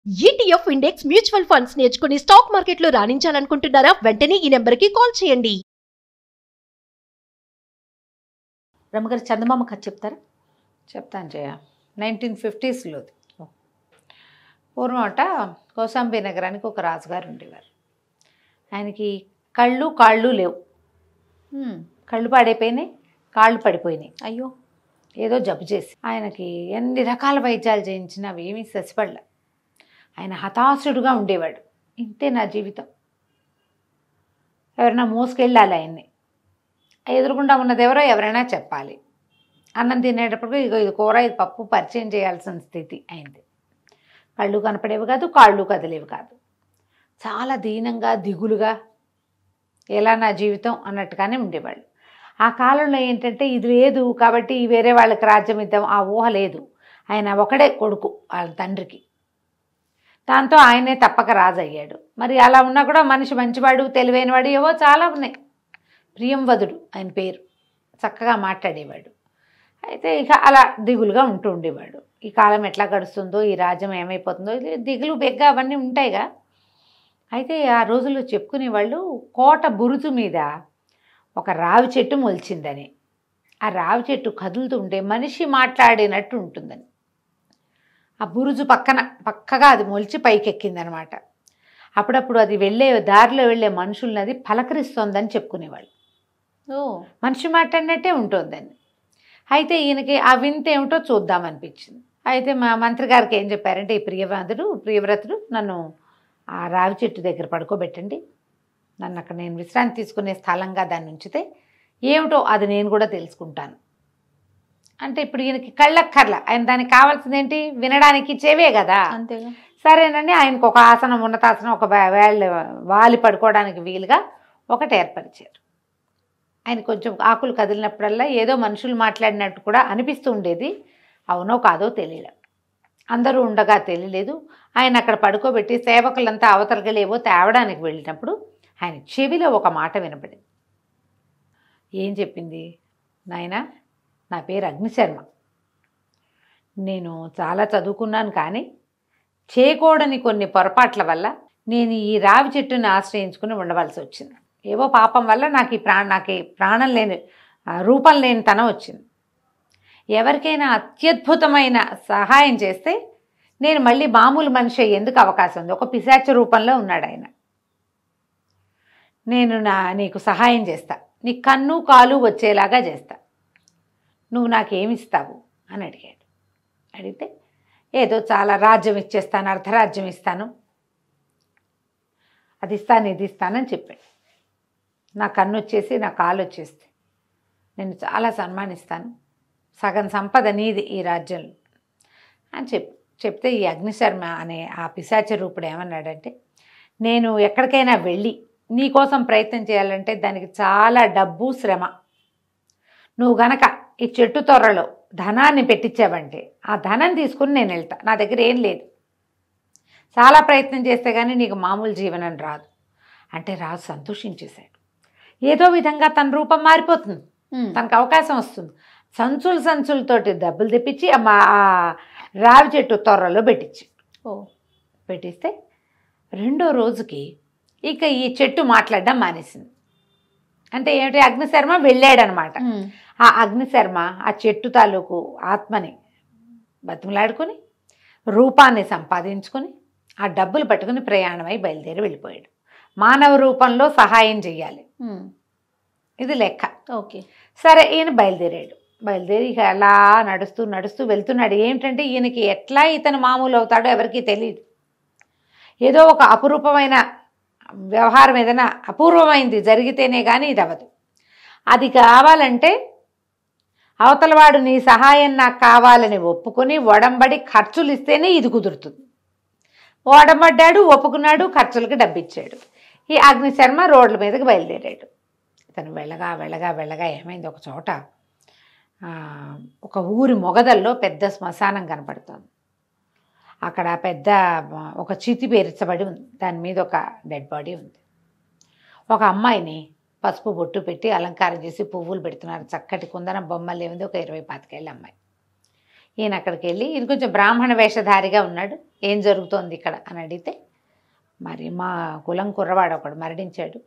ETF index mutual funds నేర్చుకుని stock మార్కెట్లో రాణించాలనుకుంటున్నారా? వెంటనే ఈ నెంబర్కి కాల్ చేయండి. రమ్మగారు చందమామ కథ చెప్తారా? చెప్తాను జయ. 1950స్లోది. పూర్వమట కౌశాంబి నగరానికి ఒక రాజుగారు ఉండేవారు. ఆయనకి కళ్ళు కాళ్ళు లేవు. కళ్ళు పాడైపోయినాయి, కాళ్ళు పడిపోయినాయి. అయ్యో, ఏదో జబ్బు చేసి ఆయనకి ఎన్ని రకాల వైద్యాలు చేయించినా అవి ఏమీ ససిపడలే. ఆయన హతాశుడుగా ఉండేవాడు. ఇంతే నా జీవితం, ఎవరైనా మోసుకెళ్ళాలి ఆయన్ని, ఎదురుగుండా ఉన్నది ఎవరో ఎవరైనా చెప్పాలి. అన్నం తినేటప్పుడు ఇది కూర, ఇది పప్పు పరిచయం చేయాల్సిన స్థితి అయింది. కళ్ళు కనపడేవి కాదు, కాళ్ళు కదిలేవి కాదు. చాలా దీనంగా దిగులుగా ఎలా నా జీవితం అన్నట్టుగానే ఉండేవాళ్ళు. ఆ కాలంలో ఏంటంటే ఇది లేదు కాబట్టి వేరే వాళ్ళకి రాజ్యం ఇద్దాం ఆ ఊహ లేదు. ఆయన ఒకడే కొడుకు వాళ్ళ తండ్రికి, దాంతో ఆయనే తప్పక రాజు అయ్యాడు. మరి అలా ఉన్నా కూడా మనిషి మంచివాడు, తెలివైనవాడు, ఏవో చాలా ఉన్నాయి. ప్రియంవదుడు ఆయన పేరు, చక్కగా మాట్లాడేవాడు. అయితే ఇక అలా దిగులుగా ఉంటూ ఉండేవాడు. ఈ కాలం ఎట్లా గడుస్తుందో, ఈ రాజ్యం ఏమైపోతుందో, దిగులు బెగ్గ అవన్నీ ఉంటాయిగా. అయితే ఆ రోజుల్లో చెప్పుకునేవాళ్ళు కోట బురుజు మీద ఒక రావి చెట్టు మొలిచిందని, ఆ రావి చెట్టు కదులుతుంటే మనిషి మాట్లాడినట్టు ఉంటుందని. ఆ బురుజు పక్కగా అది మొలిచి పైకెక్కిందనమాట. అప్పుడప్పుడు అది వెళ్ళే దారిలో వెళ్ళే మనుషుల్ని అది పలకరిస్తోందని చెప్పుకునేవాళ్ళు. మనిషి మాట్లాడినట్టే ఉంటుందని. అయితే ఈయనకి ఆ వింత ఏమిటో చూద్దామనిపించింది. అయితే మా మంత్రి గారికి ఏం చెప్పారంటే, ఈ ప్రియవ్రతుడు నన్ను ఆ రావి చెట్టు దగ్గర పడుకోబెట్టండి, నన్ను అక్కడ నేను విశ్రాంతి తీసుకునే స్థలంగా దాన్ని ఉంచితే ఏమిటో అది నేను కూడా తెలుసుకుంటాను అంటే. ఇప్పుడు ఈయనకి కళ్ళక్కర్ల, ఆయన దానికి కావాల్సింది ఏంటి, వినడానికి చెవే కదా. అంతేగా. సరేనండి, ఆయనకు ఒక ఆసనం, ఉన్నతాసనం, ఒక వాలి పడుకోవడానికి వీలుగా ఒకటి ఏర్పరిచారు. ఆయన కొంచెం ఆకులు కదిలినప్పుడల్లా ఏదో మనుషులు మాట్లాడినట్టు కూడా అనిపిస్తూ ఉండేది. అవునో కాదో తెలియలే, అందరూ ఉండగా తెలియలేదు. ఆయన అక్కడ పడుకోబెట్టి సేవకులంతా అవతలగలేవో తేవడానికి వెళ్ళినప్పుడు ఆయన చెవిలో ఒక మాట వినపడింది. ఏం చెప్పింది? నాయనా, నా పేరు అగ్నిశర్మ, నేను చాలా చదువుకున్నాను, కానీ చేయకూడని కొన్ని పొరపాట్ల వల్ల నేను ఈ రావి చెట్టుని ఆశ్రయించుకుని ఉండవలసి వచ్చింది. ఏవో పాపం వల్ల నాకు ప్రాణం లేని, రూపం లేని తనం వచ్చింది. ఎవరికైనా అత్యద్భుతమైన సహాయం చేస్తే నేను మళ్ళీ మామూలు మనిషి అయ్యేందుకు అవకాశం ఉంది. ఒక పిశాచ రూపంలో ఉన్నాడు ఆయన. నేను నీకు సహాయం చేస్తా, నీ కన్ను కాలు వచ్చేలాగా చేస్తా, నువ్వు నాకేమిస్తావు అని అడిగాడు. అడిగితే ఏదో చాలా రాజ్యం ఇచ్చేస్తాను, అర్ధరాజ్యం ఇస్తాను, అది ఇస్తాను, ఇది ఇస్తానని చెప్పాడు. నా కన్ను వచ్చేసి నా కాలు వచ్చేస్తే నేను చాలా సన్మానిస్తాను, సగం సంపద నీది ఈ రాజ్యంలో అని చెప్తే ఈ అగ్నిశర్మ అనే ఆ పిశాచ రూపుడు ఏమన్నాడంటే, నేను ఎక్కడికైనా వెళ్ళి నీకోసం ప్రయత్నం చేయాలంటే దానికి చాలా డబ్బు, శ్రమ. నువ్వు గనక ఈ చెట్టు తొర్రలో ధనాన్ని పెట్టించావంటే ఆ ధనం తీసుకుని నేను వెళ్తా, నా దగ్గర ఏం లేదు, చాలా ప్రయత్నం చేస్తే కానీ నీకు మామూలు జీవనం రాదు అంటే రాజు సంతోషించేశాడు. ఏదో విధంగా తన రూపం మారిపోతుంది, తనకు అవకాశం వస్తుంది. సంచులతోటి డబ్బులు తెప్పించి ఆ రావి చెట్టు తొర్రలో పెట్టిస్తే రెండో రోజుకి ఇక ఈ చెట్టు మాట్లాడడం మానేసింది. అంటే ఏమిటి, అగ్నిశర్మ వెళ్ళాడనమాట. ఆ అగ్నిశర్మ ఆ చెట్టు తాలూకు ఆత్మని బతిమలాడుకొని రూపాన్ని సంపాదించుకొని ఆ డబ్బులు పట్టుకుని ప్రయాణమై బయలుదేరి వెళ్ళిపోయాడు. మానవ రూపంలో సహాయం చెయ్యాలి, ఇది లెక్క. ఓకే, సరే, ఈయన బయలుదేరి ఇక అలా నడుస్తూ వెళ్తున్నాడు. ఏమిటంటే ఈయనకి ఎట్లా ఇతను మామూలు అవుతాడో ఎవరికీ తెలియదు. ఏదో ఒక అపురూపమైన వ్యవహారం, ఏదైనా అపూర్వమైంది జరిగితేనే కానీ ఇది అవ్వదు. అది కావాలంటే అవతలవాడు నీ సహాయం నాకు కావాలని ఒప్పుకొని ఒడంబడి ఖర్చులు ఇస్తేనే ఇది కుదురుతుంది. ఒడంబడ్డాడు, ఒప్పుకున్నాడు, ఖర్చులకి డబ్బిచ్చాడు. ఈ అగ్నిశర్మ రోడ్ల మీదకి బయలుదేరాడు. ఇతను వెళ్ళగా ఏమైంది, ఒక చోట ఒక ఊరి మొగదల్లో పెద్ద శ్మశానం కనపడుతుంది. అక్కడ పెద్ద ఒక చితి పేర్చబడి ఉంది, దాని మీద ఒక డెడ్ బాడీ ఉంది. ఒక అమ్మాయిని పసుపు బొట్టు పెట్టి అలంకారం చేసి పువ్వులు పెడుతున్నారు. చక్కటి కుందన బొమ్మలు ఏముంది, ఒక 20-25 ఏళ్ళ అమ్మాయి. ఈయన అక్కడికి వెళ్ళి ఈయన కొంచెం బ్రాహ్మణ వేషధారిగా ఉన్నాడు, ఏం జరుగుతోంది ఇక్కడ అని అడిగితే, మరి మా కులం కుర్రవాడు ఒకడు మరణించాడు,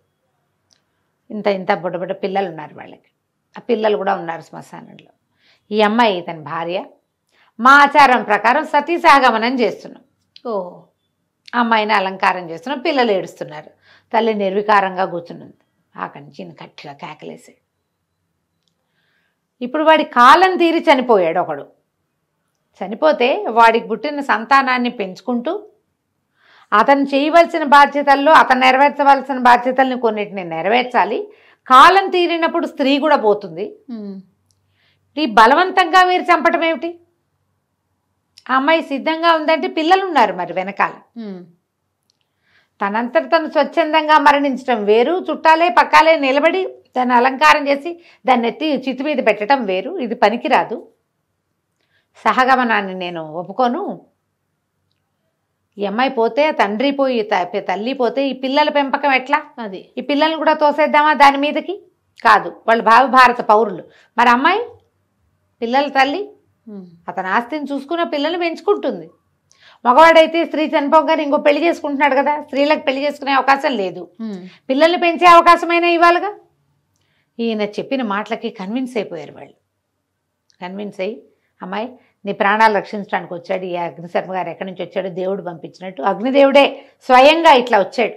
ఇంత ఇంత బుడ్డ పిల్లలు ఉన్నారు వాళ్ళకి, ఆ పిల్లలు కూడా ఉన్నారు శ్మశానంలో. ఈ అమ్మాయి ఇతని భార్య, మా ఆచారం ప్రకారం సతీసాగమనం చేస్తున్నాం. అమ్మాయిని అలంకారం చేస్తున్నాం, పిల్లలు ఏడుస్తున్నారు, తల్లి నిర్వికారంగా కూర్చున్నది. అక్కడి నుంచి ఈయన గట్టిగా కేకలేసాడు. ఇప్పుడు వాడి కాలం తీరి చనిపోయాడు ఒకడు. చనిపోతే వాడికి పుట్టిన సంతానాన్ని పెంచుకుంటూ అతను చేయవలసిన బాధ్యతల్లో అతను నెరవేర్చవలసిన బాధ్యతల్ని కొన్నిటిని నెరవేర్చాలి. కాలం తీరినప్పుడు స్త్రీ కూడా పోతుంది. ఈ బలవంతంగా మీరు చంపటం ఏమిటి? ఆ అమ్మాయి సిద్ధంగా ఉందంటే పిల్లలు ఉన్నారు మరి వెనకాల. తనంతట తను స్వచ్ఛందంగా మరణించడం వేరు, చుట్టాలే పక్కాలే నిలబడి దాన్ని అలంకారం చేసి దాన్ని ఎత్తి చితి మీద పెట్టడం వేరు. ఇది పనికిరాదు. సహగమనాన్ని నేను ఒప్పుకోను. ఈ అమ్మాయి పోతే, తండ్రి పోయి, తల్లి పోతే ఈ పిల్లల పెంపకం ఎట్లా? అది ఈ పిల్లల్ని కూడా తోసేద్దామా దాని మీదకి? కాదు, వాళ్ళు భారత పౌరులు. మరి అమ్మాయి పిల్లల తల్లి, అతని ఆస్తిని చూసుకున్న పిల్లల్ని పెంచుకుంటుంది. మగవాడైతే స్త్రీ చనిపోగానే ఇంకో పెళ్లి చేసుకుంటున్నాడు కదా, స్త్రీలకు పెళ్లి చేసుకునే అవకాశం లేదు, పిల్లల్ని పెంచే అవకాశమైనా ఇవ్వాలిగా. ఈయన చెప్పిన మాటలకి కన్విన్స్ అయిపోయారు వాళ్ళు. కన్విన్స్ అయ్యి, అమ్మాయి నీ ప్రాణాలు రక్షించడానికి వచ్చాడు ఈ అగ్నిశర్మ గారు, ఎక్కడి నుంచి వచ్చాడు? దేవుడు పంపించినట్టు, అగ్నిదేవుడే స్వయంగా ఇట్లా వచ్చాడు,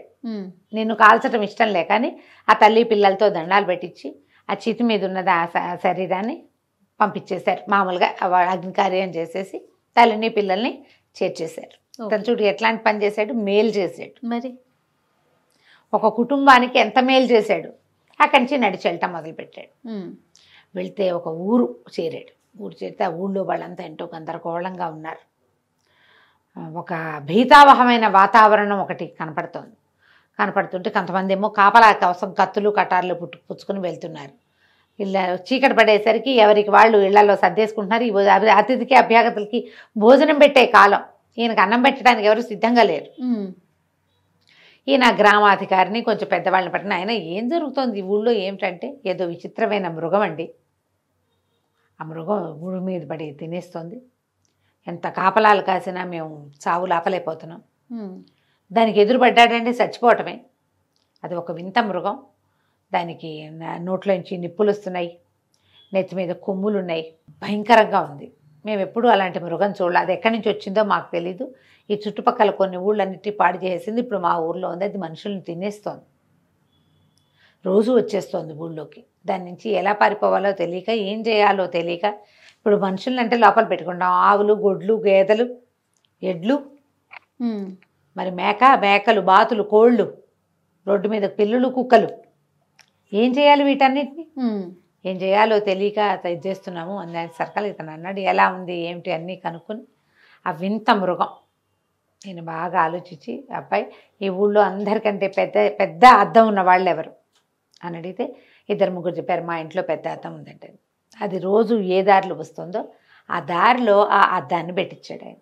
నిన్ను కాల్చడం ఇష్టం లేకని ఆ తల్లి పిల్లలతో దండాలు పెట్టించి ఆ చితి మీద ఉన్నది ఆ శరీరాన్ని పంపించేశారు. మామూలుగా అగ్నికార్యం చేసేసి తల్లిని పిల్లల్ని చేర్చేశారు. తను చూడు ఎట్లాంటి పని చేశాడు, మేలు చేశాడు. మరి ఒక కుటుంబానికి ఎంత మేలు చేశాడు. అక్కడి నుంచి నడిచి వెళ్ళటం మొదలుపెట్టాడు. వెళ్తే ఒక ఊరు చేరాడు. ఊరు చేరితే ఆ ఊళ్ళో వాళ్ళంతా ఎంతో గందరగోళంగా ఉన్నారు. ఒక భీతావహమైన వాతావరణం ఒకటి కనపడుతుంటే కొంతమంది ఏమో కాపలా కోసం కత్తులు కటార్లు పుచ్చుకొని వెళ్తున్నారు. ఇలా చీకటి పడేసరికి ఎవరికి వాళ్ళు ఇళ్లలో సర్దేసుకుంటున్నారు. ఈ అతిథికి అభ్యాగతులకి భోజనం పెట్టే కాలం. ఈయనకు అన్నం పెట్టడానికి ఎవరు సిద్ధంగా లేరు. ఈయన గ్రామాధికారిని కొంచెం పెద్దవాళ్ళని పట్టిన, ఆయన ఏం జరుగుతోంది ఈ ఊళ్ళో ఏమిటంటే, ఏదో విచిత్రమైన మృగం అండి, ఆ మృగం ఊరి మీద పడి తినేస్తోంది, ఎంత కాపలాలు కాసినా మేము చావు లాపలేకపోతున్నాం, దానికి ఎదురుపడ్డాడంటే చచ్చిపోవటమే, అది ఒక వింత మృగం, దానికి నోట్లోంచి నిప్పులు వస్తున్నాయి, నెత్తి మీద కొమ్ములు ఉన్నాయి, భయంకరంగా ఉంది, మేము ఎప్పుడూ అలాంటి మృగం చూడాలి, అది ఎక్కడి నుంచి వచ్చిందో మాకు తెలీదు, ఈ చుట్టుపక్కల కొన్ని ఊళ్ళన్నిటి పాడు చేసింది, ఇప్పుడు మా ఊర్లో ఉంది, అది మనుషుల్ని తినేస్తోంది, రోజు వచ్చేస్తోంది ఊళ్ళోకి, దాని నుంచి ఎలా పారిపోవాలో తెలియక, ఏం చేయాలో తెలియక, ఇప్పుడు మనుషుల్ని అంటే లోపల పెట్టుకుంటాం, ఆవులు, గొడ్లు, గేదెలు, ఎడ్లు, మరి మేకలు, బాతులు, కోళ్ళు, రోడ్డు మీద పిల్లులు, కుక్కలు, ఏం చేయాలి వీటన్నిటిని? ఏం చేయాలో తెలియక ఇది చేస్తున్నాము అని సర్కల్ ఇతను అన్నాడు. ఎలా ఉంది ఏమిటి అన్నీ కనుక్కొని ఆ వింత మృగం నేను బాగా ఆలోచించి, అబ్బాయి ఈ ఊళ్ళో అందరికంటే పెద్ద అద్దం ఉన్న వాళ్ళు ఎవరు అని అడిగితే 2-3 చెప్పారు. మా ఇంట్లో పెద్ద అద్దం ఉందంటే, అది రోజు ఏ దారిలో వస్తుందో ఆ దారిలో ఆ అద్దాన్ని పెట్టించాడు ఆయన.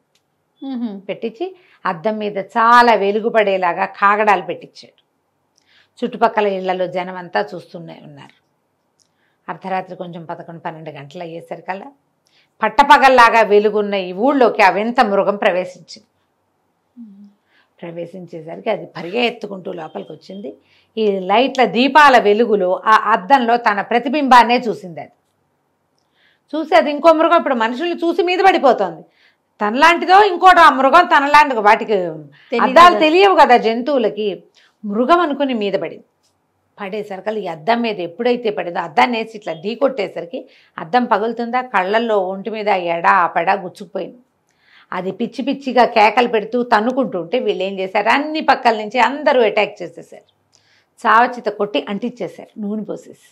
పెట్టించి అద్దం మీద చాలా వెలుగుపడేలాగా కాగడాలు పెట్టించాడు. చుట్టుపక్కల ఇళ్లలో జనం అంతా చూస్తూనే ఉన్నారు. అర్ధరాత్రి కొంచెం 11-12 గంటలు అయ్యేసరికల్లా పట్టపగల్లాగా వెలుగున్న ఈ ఊళ్ళోకి ఆ వింత మృగం ప్రవేశించేసరికి అది పరిగెత్తుకుంటూ లోపలికి వచ్చింది. ఈ లైట్ల దీపాల వెలుగులో ఆ అద్దంలో తన ప్రతిబింబాన్నే చూసింది. అది చూసి అది ఇంకో మృగం ఇప్పుడు మనుషుల్ని చూసి మీద పడిపోతుంది. తనలాంటిదో ఇంకోటి ఆ మృగం తనలాంటిదో, వాటికి అద్దాలు తెలియవు కదా జంతువులకి. మృగం అనుకుని మీద పడేసరికి ఈ అద్దం మీద ఎప్పుడైతే పడిందో అద్దాన్ని వేసి ఇట్లా ఢీ కొట్టేసరికి అద్దం పగులుతుందా, కళ్ళల్లో ఒంటి మీద ఎడా పెడా గుచ్చుకుపోయింది. అది పిచ్చి పిచ్చిగా కేకలు పెడుతూ తన్నుకుంటుంటే వీళ్ళు ఏం చేశారు, అన్ని పక్కల నుంచి అందరూ అటాక్ చేసేసారు. చావచిత కొట్టి అంటించేశారు, నూనె పోసేసి.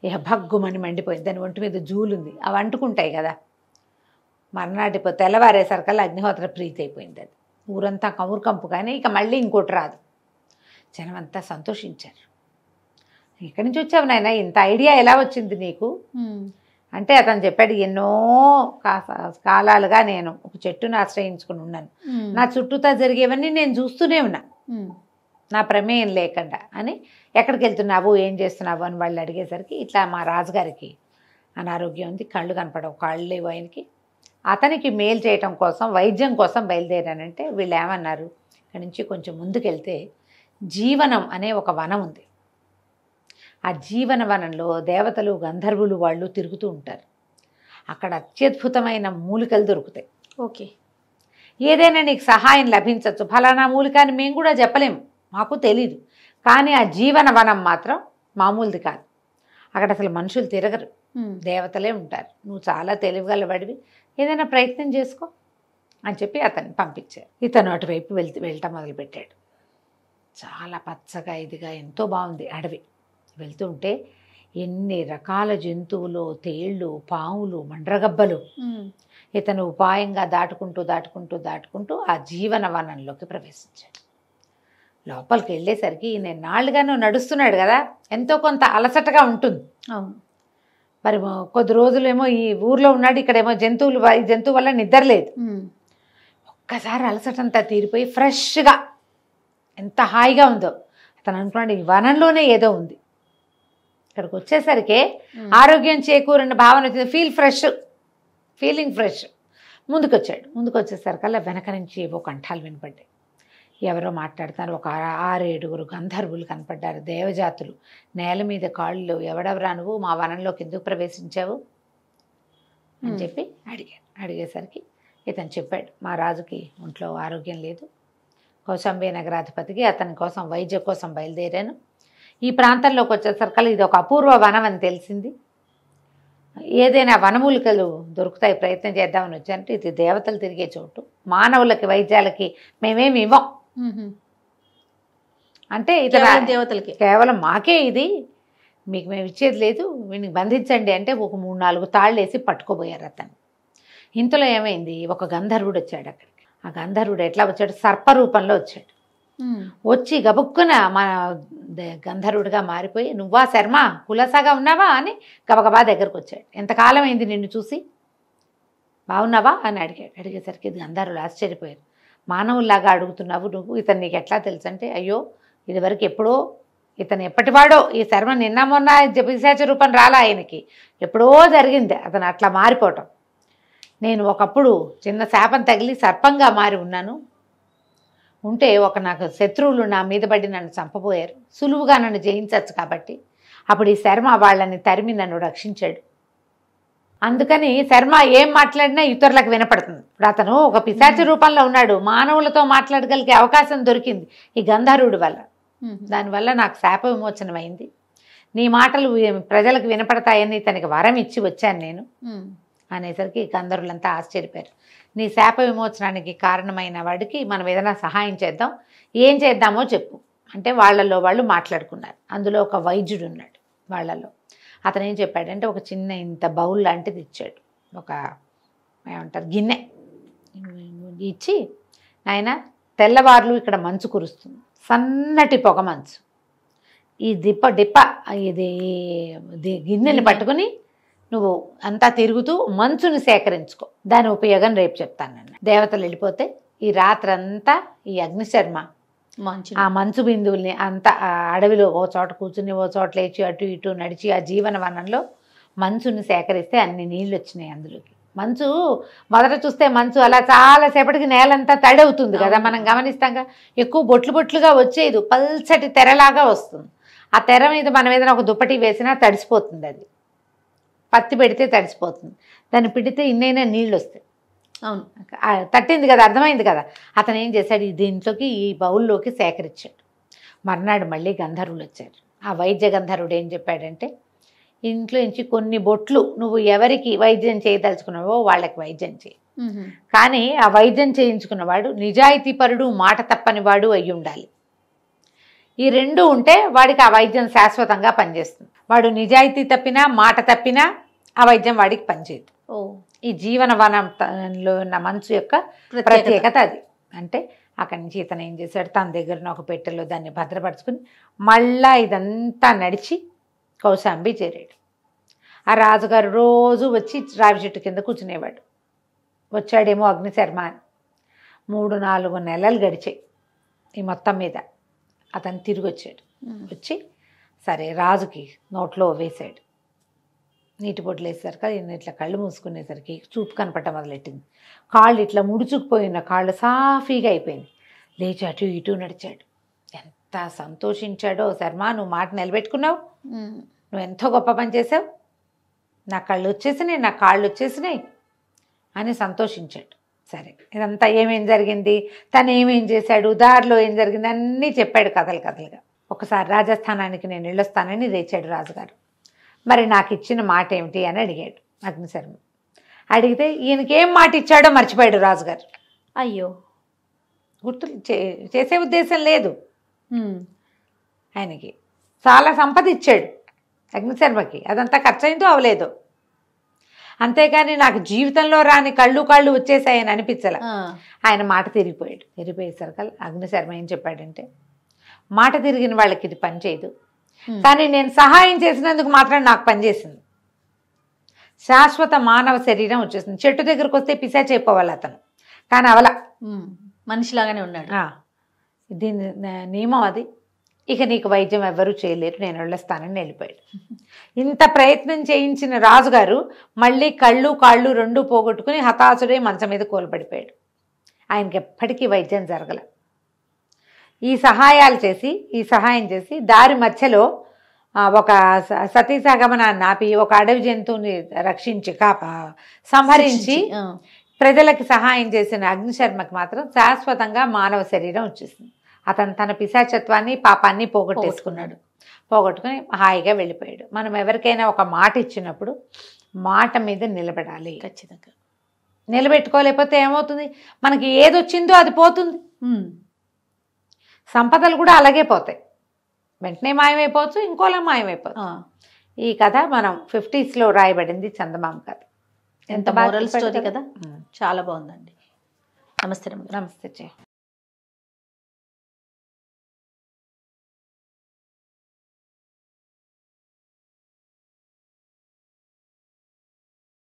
ఇక భగ్గుమని మండిపోయింది. దాని ఒంటి మీద జూలుంది, అవి అంటుకుంటాయి కదా. మర్నాటి తెల్లవారేసరికల్లా అగ్నిహోత్ర ప్రీతి అయిపోయింది. అది ఊరంతా కమురు కంపు, కానీ ఇక మళ్ళీ ఇంకోటి రాదు. జనం అంతా సంతోషించారు. ఎక్కడి నుంచి వచ్చావు నాయన, ఇంత ఐడియా ఎలా వచ్చింది నీకు అంటే అతను చెప్పాడు, ఎన్నో కాలాలుగా నేను ఒక చెట్టును ఆశ్రయించుకుని ఉన్నాను, నా చుట్టూతా జరిగేవన్నీ నేను చూస్తూనే ఉన్నా నా ప్రమేయం లేకుండా అని. ఎక్కడికి వెళ్తున్నావు, ఏం చేస్తున్నావు అని వాళ్ళు అడిగేసరికి ఇట్లా మా రాజుగారికి అనారోగ్యం ఉంది, కళ్ళు కనపడవు, కాళ్ళు లేవు ఆయనకి. అతనికి మేలు చేయటం కోసం వైద్యం కోసం బయలుదేరానంటే వీళ్ళు ఏమన్నారు, ఇక్కడి నుంచి కొంచెం ముందుకెళ్తే జీవనం అనే ఒక వనం ఉంది. ఆ జీవన వనంలో దేవతలు గంధర్వులు వాళ్ళు తిరుగుతూ ఉంటారు. అక్కడ అత్యద్భుతమైన మూలికలు దొరుకుతాయి. ఓకే. ఏదైనా నీకు సహాయం లభించవచ్చు, ఫలానా మూలిక అని మేము కూడా చెప్పలేము, మాకు తెలీదు. కానీ ఆ జీవన వనం మాత్రం మామూలుది కాదు. అక్కడ అసలు మనుషులు తిరగరు, దేవతలే ఉంటారు. నువ్వు చాలా తెలివిగలవాడివి, ఏదైనా ప్రయత్నం చేసుకో అని చెప్పి అతన్ని పంపించారు. ఇతను అటువైపు వెళ్ళటం మొదలుపెట్టాడు. చాలా పచ్చగా ఇదిగా ఎంతో బాగుంది అడవి. వెళ్తుంటే ఎన్ని రకాల జంతువులు, తేళ్ళు, పాములు, మండ్రగబ్బలు. ఇతను ఉపాయంగా దాటుకుంటూ ఆ జీవన వనంలోకి ప్రవేశించాడు. లోపలికి వెళ్ళేసరికి నేను నాళ్ళుగాను నడుస్తున్నాడు కదా, ఎంతో కొంత అలసటగా ఉంటుంది. అవును. మరి కొద్ది రోజులేమో ఈ ఊర్లో ఉన్నాడు, ఇక్కడేమో జంతువు వల్ల నిద్ర లేదు. ఒక్కసారి అలసటంతా తీరిపోయి ఫ్రెష్గా ఎంత హాయిగా ఉందో. అతను అనుకున్నాడు ఈ వనంలోనే ఏదో ఉంది. ఇక్కడికి వచ్చేసరికి ఆరోగ్యం చేకూరిన భావన వచ్చింది. Feeling fresh. ముందుకు వచ్చేసరికల్లా వెనక నుంచి ఏవో కంఠాలు వినపడ్డాయి. ఎవరో మాట్లాడుతున్నారు. ఒక 6-7 గంధర్వులు కనపడ్డారు, దేవజాతులు. నేల మీద కాళ్ళు, ఎవడెవరా నువ్వు, మా వనంలోకి ఎందుకు ప్రవేశించావు అని చెప్పి అడిగేసరికి ఇతను చెప్పాడు, మా రాజుకి ఒంట్లో ఆరోగ్యం లేదు, కౌశాంబి నగరాధిపతికి అతని కోసం వైద్యం కోసం బయలుదేరాను. ఈ ప్రాంతంలోకి వచ్చేసరికల్లా ఇది ఒక అపూర్వ వనం అని తెలిసింది. ఏదైనా వనమూలికలు దొరుకుతాయి, ప్రయత్నం చేద్దామని వచ్చానంటే ఇది దేవతలు తిరిగే చోటు, మానవులకి వైద్యాలకి మేమేమి ఇవ్వం అంటే ఇతను దేవతలకి కేవలం మాకే ఇది, మీకు మేము ఇచ్చేది లేదు, వీడిని బంధించండి అంటే ఒక 3-4 తాళ్ళు వేసి పట్టుకోబోయారు అతను. ఇంతలో ఏమైంది, ఒక గంధర్వుడు వచ్చాడు అక్కడికి. ఆ గంధర్వుడు ఎట్లా వచ్చాడు, సర్పరూపంలో వచ్చాడు. వచ్చి గబుక్కున మన గంధర్వుడిగా మారిపోయి, నువ్వా శర్మ, కులసాగా ఉన్నావా అని గబగబా దగ్గరకు వచ్చాడు. ఎంతకాలం అయింది నిన్ను చూసి, బాగున్నావా అని అడిగేసరికి గంధర్వులు ఆశ్చర్యపోయారు. మానవుల్లాగా అడుగుతున్నావు నువ్వు, ఇతను నీకు ఎట్లా తెలుసు అంటే, అయ్యో ఇదివరకు ఎప్పుడో, ఇతను ఎప్పటివాడో, ఈ శర్మ నిన్న మొన్న పిశాచ రూపం రాలా ఆయనకి, ఎప్పుడో జరిగింది అతను అట్లా మారిపోవటం. నేను ఒకప్పుడు చిన్న శాపం తగిలి సర్పంగా మారి ఉన్నాను, ఉంటే నాకు శత్రువులు నా మీద పడి నన్ను చంపబోయారు, సులువుగా నన్ను జయించవచ్చు కాబట్టి అప్పుడు ఈ శర్మ వాళ్ళని తరిమి నన్ను రక్షించాడు. అందుకని శర్మ ఏం మాట్లాడినా ఇతరులకు వినపడుతుంది. ఇప్పుడు అతను ఒక పిశాచ రూపంలో ఉన్నాడు, మానవులతో మాట్లాడగలిగే అవకాశం దొరికింది ఈ గంధర్వుడి వల్ల. దానివల్ల నాకు శాప విమోచనం అయింది, నీ మాటలు ప్రజలకు వినపడతాయని తనకి వరం ఇచ్చి వచ్చాను నేను అనేసరికి గంధర్వులంతా ఆశ్చర్యపోయారు. నీ శాప విమోచనానికి కారణమైన వాడికి మనం ఏదైనా సహాయం చేద్దాం, ఏం చేద్దామో చెప్పు అంటే వాళ్ళలో వాళ్ళు మాట్లాడుకున్నారు. అందులో ఒక వైద్యుడు ఉన్నాడు వాళ్ళలో. అతను ఏం చెప్పాడంటే, ఒక చిన్న ఇంత బౌల్ లాంటిది ఇచ్చాడు, ఒక ఏమంటారు గిన్నె ఇచ్చి, నాయన తెల్లవార్లు ఇక్కడ మంచు కురుస్తుంది, సన్నటి పొగ మంచు, ఈ డిప్ప ఇది గిన్నెని పట్టుకుని నువ్వు అంతా తిరుగుతూ మంచుని సేకరించుకో, దాని ఉపయోగం రేపు చెప్తాను నన్ను. దేవతలు వెళ్ళిపోతే ఈ రాత్రంతా ఈ అగ్నిశర్మ ఆ మంచు బిందువుల్ని అంతా అడవిలో ఓ చోట కూర్చుని ఓ చోట లేచి అటు ఇటు నడిచి ఆ జీవన వనంలో మంచుని సేకరిస్తే అన్ని నీళ్ళు వచ్చినాయి అందులోకి. మంచు మొదట చూస్తే మంచు అలా చాలాసేపటికి నేలంతా తడి అవుతుంది కదా, మనం గమనిస్తాంగా, ఎక్కువ బొట్లుగా వచ్చేది పల్చటి తెరలాగా వస్తుంది. ఆ తెర మీద మనం ఏదైనా ఒక దుప్పటి వేసినా తడిసిపోతుంది, అది పత్తి పెడితే తడిసిపోతుంది, దాన్ని పిడితే ఇన్నైనా నీళ్ళు వస్తాయి. అవును, తట్టింది కదా, అర్థమైంది కదా. అతను ఏం చేశాడు, దీంట్లోకి ఈ బౌల్లోకి సేకరించాడు. మర్నాడు మళ్ళీ గంధర్వులు వచ్చారు. ఆ వైద్య గంధర్వుడు ఏం చెప్పాడంటే, ఇంట్లో నుంచి కొన్ని బొట్లు నువ్వు ఎవరికి వైద్యం చేయదలుచుకున్నావో వాళ్ళకి వైద్యం చేయి, కానీ ఆ వైద్యం చేయించుకున్నవాడు నిజాయితీపరుడు, మాట తప్పని వాడు అయి ఉండాలి. ఈ రెండు ఉంటే వాడికి ఆ వైద్యం శాశ్వతంగా పనిచేస్తుంది. వాడు నిజాయితీ తప్పినా మాట తప్పినా ఆ వైద్యం వాడికి పనిచేయదు. ఈ జీవన వనంలో ఉన్న మంచు యొక్క ప్రత్యేకత అది. అంటే అక్కడి నుంచి ఇతను ఏం చేశాడు, తన దగ్గర ఒక పెట్టెలో దాన్ని భద్రపరుచుకుని మళ్ళా ఇదంతా నడిచి కౌశాంబి చేరాడు. ఆ రాజుగారు రోజు వచ్చి రావి చెట్టు కింద కూర్చునేవాడు. వచ్చాడేమో అగ్నిశర్మ అని. 3-4 నెలలు గడిచాయి. ఈ మొత్తం మీద అతను తిరిగి వచ్చాడు. వచ్చి సరే రాజుకి నోట్లో వేశాడు. నీటి బొట్లు వేసేసరికి ఈయన ఇట్లా కళ్ళు మూసుకునేసరికి చూపు కనపడటం మొదలెట్టింది. కాళ్ళు ఇట్లా ముడుచుకుపోయిన కాళ్ళు సాఫీగా అయిపోయింది. లేచి అటు ఇటు నడిచాడు. ఎంత సంతోషించాడో, శర్మ నువ్వు మాట నిలబెట్టుకున్నావు, నువ్వు ఎంతో గొప్ప పని చేసావు, నా కళ్ళు వచ్చేసినాయి, నా కాళ్ళు వచ్చేసినాయి అని సంతోషించాడు. సరే, ఇదంతా ఏమేం జరిగింది, తను ఏమేం చేశాడు, దారిలో ఏం జరిగింది అన్నీ చెప్పాడు కథలుగా. ఒకసారి రాజస్థానానికి నేను వెళ్ళొస్తానని లేచాడు రాజుగారు. మరి నాకు ఇచ్చిన మాట ఏమిటి అని అడిగాడు అగ్నిశర్మ. అడిగితే ఈయనకి ఏం మాట ఇచ్చాడో మర్చిపోయాడు రాజుగారు. అయ్యో, గుర్తు చేసే ఉద్దేశం లేదు ఆయనకి. చాలా సంపద ఇచ్చాడు అగ్నిశర్మకి, అదంతా ఖర్చు అయిందో అవలేదు. అంతేకాని నాకు జీవితంలో రాని కాళ్ళు వచ్చేసాయని అనిపించలే. ఆయన మాట తిరిగిపోయేసరికి అగ్నిశర్మ ఏం చెప్పాడంటే, మాట తిరిగిన వాళ్ళకి ఇది పని చేయదు, కానీ నేను సహాయం చేసినందుకు మాత్రం నాకు పనిచేసింది. శాశ్వత మానవ శరీరం వచ్చేసింది. చెట్టు దగ్గరకు వస్తే పిశాచ్ అయిపోవాలి అతను, కానీ అవల మనిషిలాగానే ఉన్నాడు. దీని నియమం అది. ఇక నీకు వైద్యం ఎవ్వరూ చేయలేరు, నేను వెళ్ళొస్తానని వెళ్ళిపోయాడు. ఇంత ప్రయత్నం చేయించిన రాజుగారు మళ్ళీ కాళ్ళు రెండూ పోగొట్టుకుని హతాశుడై మంచం మీద కూలబడిపోయాడు. ఆయనకి ఎప్పటికీ వైద్యం జరగల. ఈ సహాయం చేసి దారి మధ్యలో ఒక సతీసగమనాన్ని ఆపి ఒక అడవి జంతువుని రక్షించి సంహరించి ప్రజలకి సహాయం చేసిన అగ్నిశర్మకి మాత్రం శాశ్వతంగా మానవ శరీరం వచ్చేసింది. అతను తన పిశాచత్వాన్ని పాపాన్ని పోగొట్టుకుని హాయిగా వెళ్ళిపోయాడు. మనం ఎవరికైనా ఒక మాట ఇచ్చినప్పుడు మాట మీద నిలబడాలి. ఖచ్చితంగా నిలబెట్టుకోలేకపోతే ఏమవుతుంది, మనకి ఏది వచ్చిందో అది పోతుంది. సంపదలు కూడా అలాగే పోతాయి, వెంటనే మాయమైపోవచ్చు, ఇంకోలా మాయమైపోవచ్చు. ఈ కథ మనం 50s రాయబడింది, చందమామ కథ. ఎంత మోరల్ స్టోరీ కదా, చాలా బాగుందండి. నమస్తే. నమస్తే.